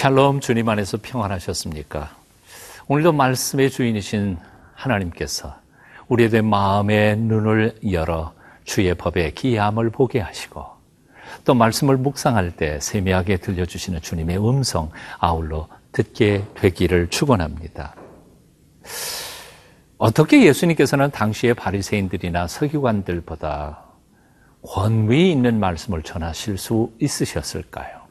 샬롬, 주님 안에서 평안하셨습니까? 오늘도 말씀의 주인이신 하나님께서 우리의 된 마음의 눈을 열어 주의 법의 기이함을 보게 하시고 또 말씀을 묵상할 때 세미하게 들려주시는 주님의 음성 아울러 듣게 되기를 축원합니다. 어떻게 예수님께서는 당시의 바리새인들이나 서기관들보다 권위 있는 말씀을 전하실 수 있으셨을까요?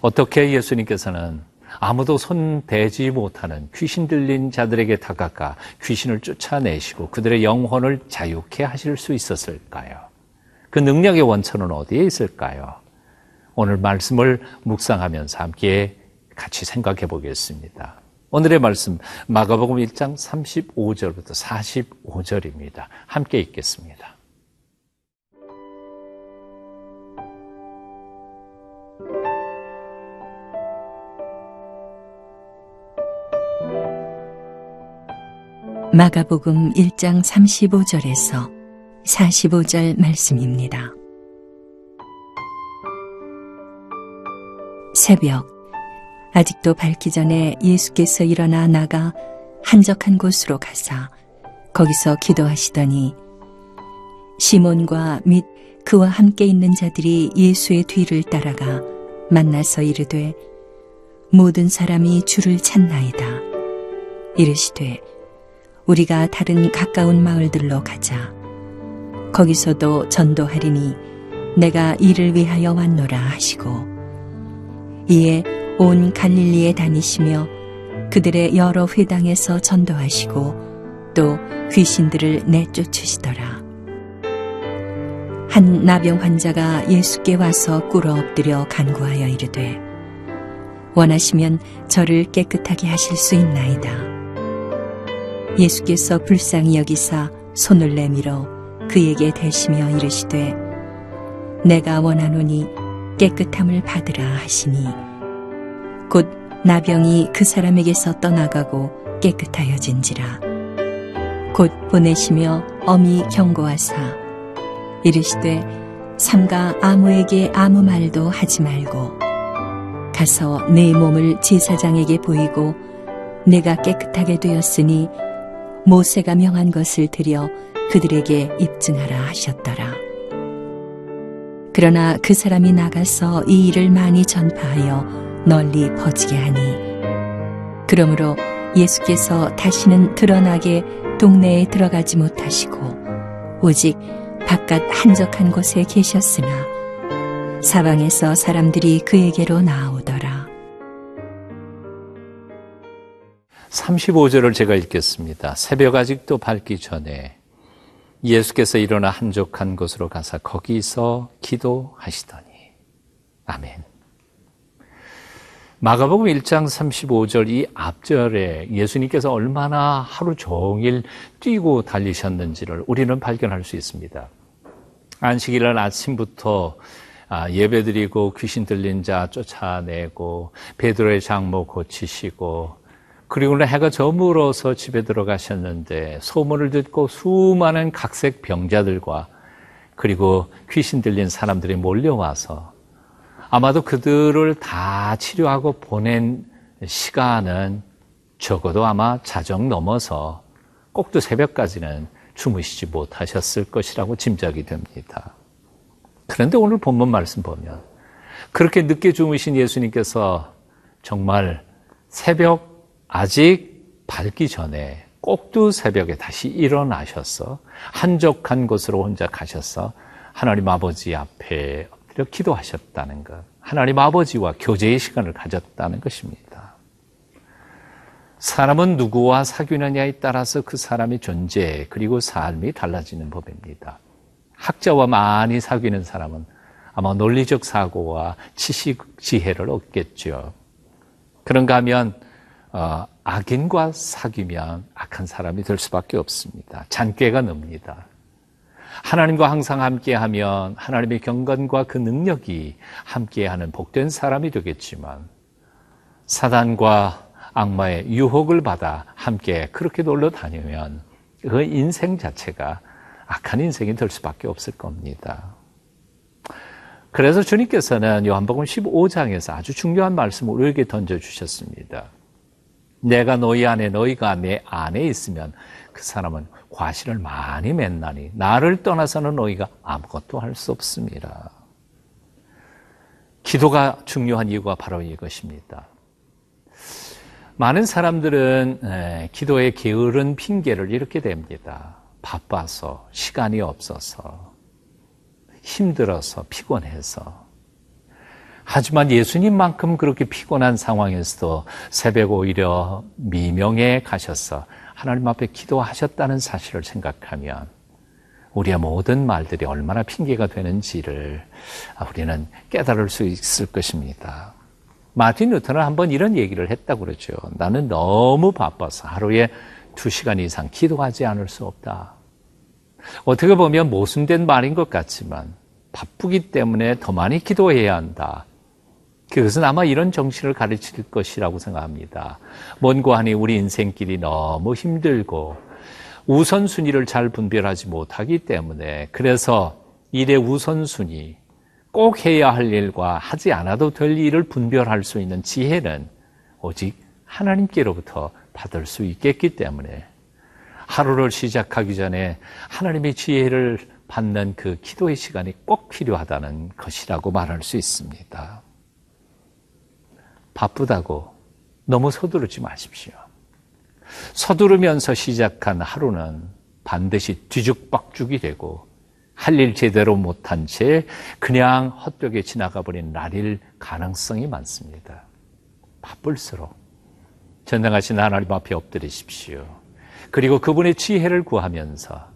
어떻게 예수님께서는 아무도 손대지 못하는 귀신 들린 자들에게 다가가 귀신을 쫓아내시고 그들의 영혼을 자유케 하실 수 있었을까요? 그 능력의 원천은 어디에 있을까요? 오늘 말씀을 묵상하면서 함께 같이 생각해 보겠습니다. 오늘의 말씀 마가복음 1장 35절부터 45절입니다. 함께 읽겠습니다. 마가복음 1장 35절에서 45절 말씀입니다. 새벽, 아직도 밝기 전에 예수께서 일어나 나가 한적한 곳으로 가사 거기서 기도하시더니 시몬과 및 그와 함께 있는 자들이 예수의 뒤를 따라가 만나서 이르되 모든 사람이 주를 찾나이다. 이르시되 우리가 다른 가까운 마을들로 가자. 거기서도 전도하리니 내가 이를 위하여 왔노라 하시고 이에 온 갈릴리에 다니시며 그들의 여러 회당에서 전도하시고 또 귀신들을 내쫓으시더라. 한 나병 환자가 예수께 와서 꿇어 엎드려 간구하여 이르되 원하시면 저를 깨끗하게 하실 수 있나이다. 예수께서 불쌍히 여기사 손을 내밀어 그에게 대시며 이르시되 내가 원하노니 깨끗함을 받으라 하시니 곧 나병이 그 사람에게서 떠나가고 깨끗하여진지라. 곧 보내시며 엄히 경고하사 이르시되 삼가 아무에게 아무 말도 하지 말고 가서 내 몸을 제사장에게 보이고 내가 깨끗하게 되었으니 모세가 명한 것을 들여 그들에게 입증하라 하셨더라. 그러나 그 사람이 나가서 이 일을 많이 전파하여 널리 퍼지게 하니 그러므로 예수께서 다시는 드러나게 동네에 들어가지 못하시고 오직 바깥 한적한 곳에 계셨으나 사방에서 사람들이 그에게로 나아오더라. 35절을 제가 읽겠습니다. 새벽 아직도 밝기 전에 예수께서 일어나 한적한 곳으로 가사 거기서 기도하시더니 아멘. 마가복음 1장 35절 이 앞절에 예수님께서 얼마나 하루 종일 뛰고 달리셨는지를 우리는 발견할 수 있습니다. 안식일날 아침부터 예배드리고 귀신 들린 자 쫓아내고 베드로의 장모 고치시고 그리고는 해가 저물어서 집에 들어가셨는데 소문을 듣고 수많은 각색 병자들과 그리고 귀신 들린 사람들이 몰려와서 아마도 그들을 다 치료하고 보낸 시간은 적어도 아마 자정 넘어서 꼭두 새벽까지는 주무시지 못하셨을 것이라고 짐작이 됩니다. 그런데 오늘 본문 말씀 보면 그렇게 늦게 주무신 예수님께서 정말 새벽 아직 밝기 전에 꼭두 새벽에 다시 일어나셔서 한적한 곳으로 혼자 가셔서 하나님 아버지 앞에 엎드려 기도하셨다는 것, 하나님 아버지와 교제의 시간을 가졌다는 것입니다. 사람은 누구와 사귀느냐에 따라서 그 사람의 존재 그리고 삶이 달라지는 법입니다. 학자와 많이 사귀는 사람은 아마 논리적 사고와 지식, 지혜를 얻겠죠. 그런가 하면 악인과 사귀면 악한 사람이 될 수밖에 없습니다. 잔꾀가 늡니다. 하나님과 항상 함께하면 하나님의 경건과 그 능력이 함께하는 복된 사람이 되겠지만 사단과 악마의 유혹을 받아 함께 그렇게 놀러 다니면 그 인생 자체가 악한 인생이 될 수밖에 없을 겁니다. 그래서 주님께서는 요한복음 15장에서 아주 중요한 말씀을 우리에게 던져주셨습니다. 내가 너희 안에 너희가 내 안에 있으면 그 사람은 과실을 많이 맺나니 나를 떠나서는 너희가 아무것도 할 수 없습니다. 기도가 중요한 이유가 바로 이것입니다. 많은 사람들은 기도에 게으른 핑계를 이렇게 댑니다. 바빠서, 시간이 없어서, 힘들어서, 피곤해서. 하지만 예수님만큼 그렇게 피곤한 상황에서도 새벽 오히려 미명에 가셔서 하나님 앞에 기도하셨다는 사실을 생각하면 우리의 모든 말들이 얼마나 핑계가 되는지를 우리는 깨달을 수 있을 것입니다. 마틴 루터는 한번 이런 얘기를 했다고 그러죠. 나는 너무 바빠서 하루에 2시간 이상 기도하지 않을 수 없다. 어떻게 보면 모순된 말인 것 같지만 바쁘기 때문에 더 많이 기도해야 한다. 그것은 아마 이런 정신을 가르칠 것이라고 생각합니다. 뭔고 하니 우리 인생길이 너무 힘들고 우선순위를 잘 분별하지 못하기 때문에 그래서 일의 우선순위, 꼭 해야 할 일과 하지 않아도 될 일을 분별할 수 있는 지혜는 오직 하나님께로부터 받을 수 있겠기 때문에 하루를 시작하기 전에 하나님의 지혜를 받는 그 기도의 시간이 꼭 필요하다는 것이라고 말할 수 있습니다. 바쁘다고 너무 서두르지 마십시오. 서두르면서 시작한 하루는 반드시 뒤죽박죽이 되고 할 일 제대로 못한 채 그냥 헛되게 지나가 버린 날일 가능성이 많습니다. 바쁠수록 전능하신 하나님 앞에 엎드리십시오. 그리고 그분의 지혜를 구하면서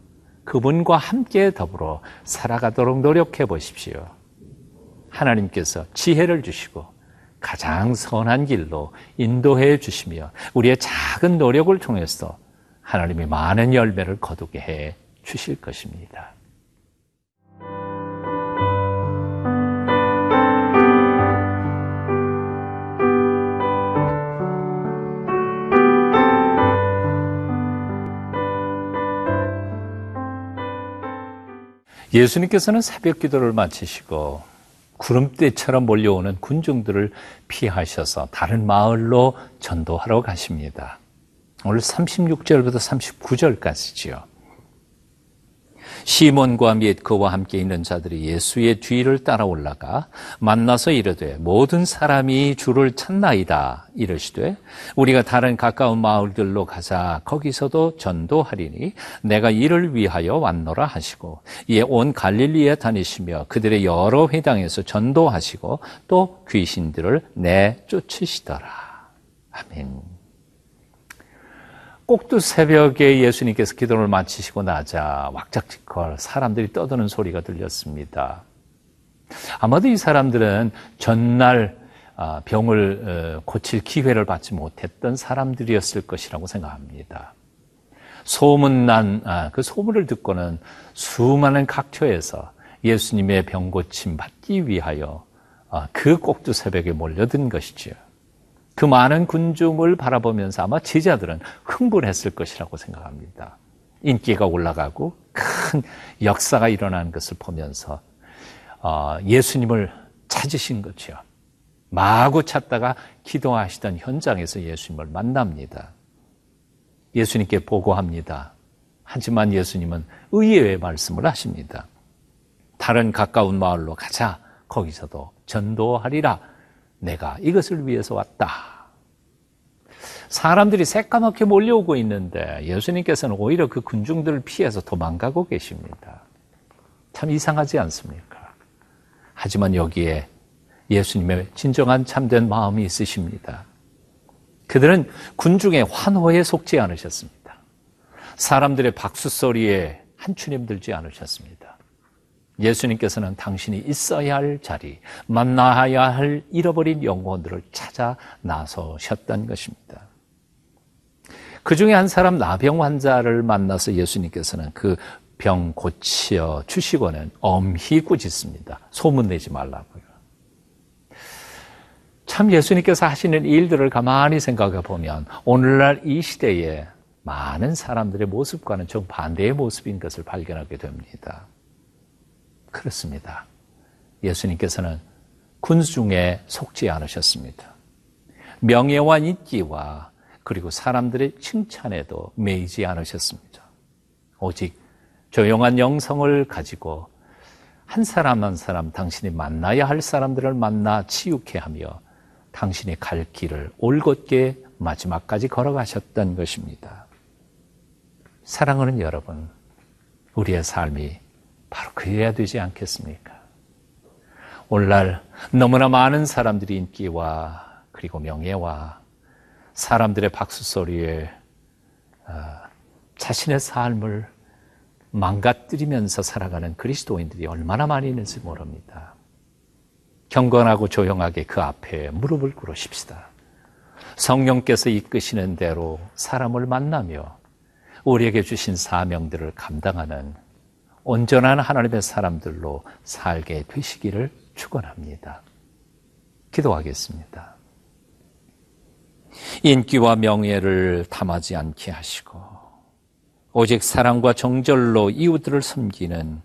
그분과 함께 더불어 살아가도록 노력해 보십시오. 하나님께서 지혜를 주시고 가장 선한 길로 인도해 주시며 우리의 작은 노력을 통해서 하나님이 많은 열매를 거두게 해 주실 것입니다. 예수님께서는 새벽 기도를 마치시고 구름대처럼 몰려오는 군중들을 피하셔서 다른 마을로 전도하러 가십니다. 오늘 36절부터 39절까지지요. 시몬과 및 그와 함께 있는 자들이 예수의 뒤를 따라 올라가 만나서 이르되 모든 사람이 주를 찾나이다 이르시되 우리가 다른 가까운 마을들로 가자 거기서도 전도하리니 내가 이를 위하여 왔노라 하시고 이에 온 갈릴리에 다니시며 그들의 여러 회당에서 전도하시고 또 귀신들을 내쫓으시더라. 아멘. 꼭두 새벽에 예수님께서 기도를 마치시고 나자 왁작지껄 사람들이 떠드는 소리가 들렸습니다. 아마도 이 사람들은 전날 병을 고칠 기회를 받지 못했던 사람들이었을 것이라고 생각합니다. 소문난 그 소문을 듣고는 수많은 각처에서 예수님의 병 고침 받기 위하여 그 꼭두 새벽에 몰려든 것이지요. 그 많은 군중을 바라보면서 아마 제자들은 흥분했을 것이라고 생각합니다. 인기가 올라가고 큰 역사가 일어나는 것을 보면서 예수님을 찾으신 거죠. 마구 찾다가 기도하시던 현장에서 예수님을 만납니다. 예수님께 보고합니다. 하지만 예수님은 의외의 말씀을 하십니다. 다른 가까운 마을로 가자. 거기서도 전도하리라. 내가 이것을 위해서 왔다. 사람들이 새까맣게 몰려오고 있는데 예수님께서는 오히려 그 군중들을 피해서 도망가고 계십니다. 참 이상하지 않습니까? 하지만 여기에 예수님의 진정한 참된 마음이 있으십니다. 그들은 군중의 환호에 속지 않으셨습니다. 사람들의 박수 소리에 한추님 들지 않으셨습니다. 예수님께서는 당신이 있어야 할 자리, 만나야 할 잃어버린 영혼들을 찾아 나서셨던 것입니다. 그 중에 한 사람 나병 환자를 만나서 예수님께서는 그 병 고쳐 주시고는 엄히 꾸짖습니다. 소문내지 말라고요. 참 예수님께서 하시는 일들을 가만히 생각해 보면 오늘날 이 시대에 많은 사람들의 모습과는 정반대의 모습인 것을 발견하게 됩니다. 그렇습니다. 예수님께서는 군중에 속지 않으셨습니다. 명예와 인기와 그리고 사람들의 칭찬에도 매이지 않으셨습니다. 오직 조용한 영성을 가지고 한 사람 한 사람 당신이 만나야 할 사람들을 만나 치유케 하며 당신이 갈 길을 올곧게 마지막까지 걸어가셨던 것입니다. 사랑하는 여러분, 우리의 삶이 바로 그래야 되지 않겠습니까? 오늘날 너무나 많은 사람들이 인기와 그리고 명예와 사람들의 박수 소리에 자신의 삶을 망가뜨리면서 살아가는 그리스도인들이 얼마나 많이 있는지 모릅니다. 경건하고 조용하게 그 앞에 무릎을 꿇으십시다. 성령께서 이끄시는 대로 사람을 만나며 우리에게 주신 사명들을 감당하는 온전한 하나님의 사람들로 살게 되시기를 축원합니다. 기도하겠습니다. 인기와 명예를 탐하지 않게 하시고 오직 사랑과 정절로 이웃들을 섬기는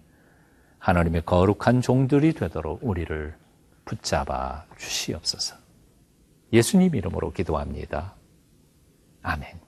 하나님의 거룩한 종들이 되도록 우리를 붙잡아 주시옵소서. 예수님 이름으로 기도합니다. 아멘.